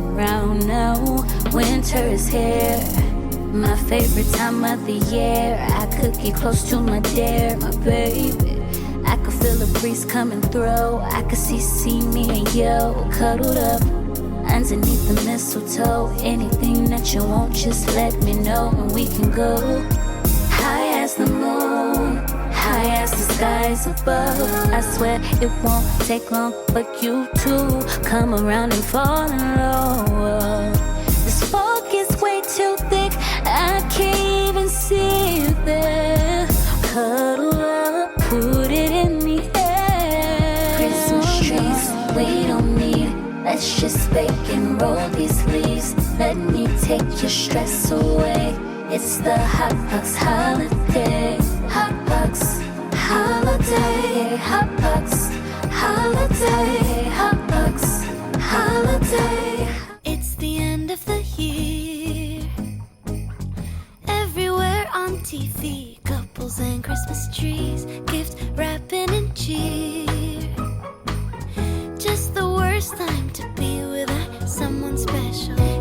around now. Winter is here, my favorite time of the year. I could get close to my dear, my baby. I could feel a breeze coming through. I could see me and you cuddled up underneath the mistletoe. Anything that you want, just let me know and we can go high as the moon, high as the skies above. I swear it won't take long for you to come around and fall in love. This fog is way too thick, I can't even see you there. Cuddle up, put it in the air. Christmas trees, we don't need. Let's just bake and roll these leaves. Let me take your stress away. It's the Hot Bucks holiday. Hot Bucks holiday. Hot Bucks holiday. Hot Bucks holiday. It's the end of the year. Everywhere on TV, couples and Christmas trees, gift wrapping and cheer. Just the worst time to be without someone special.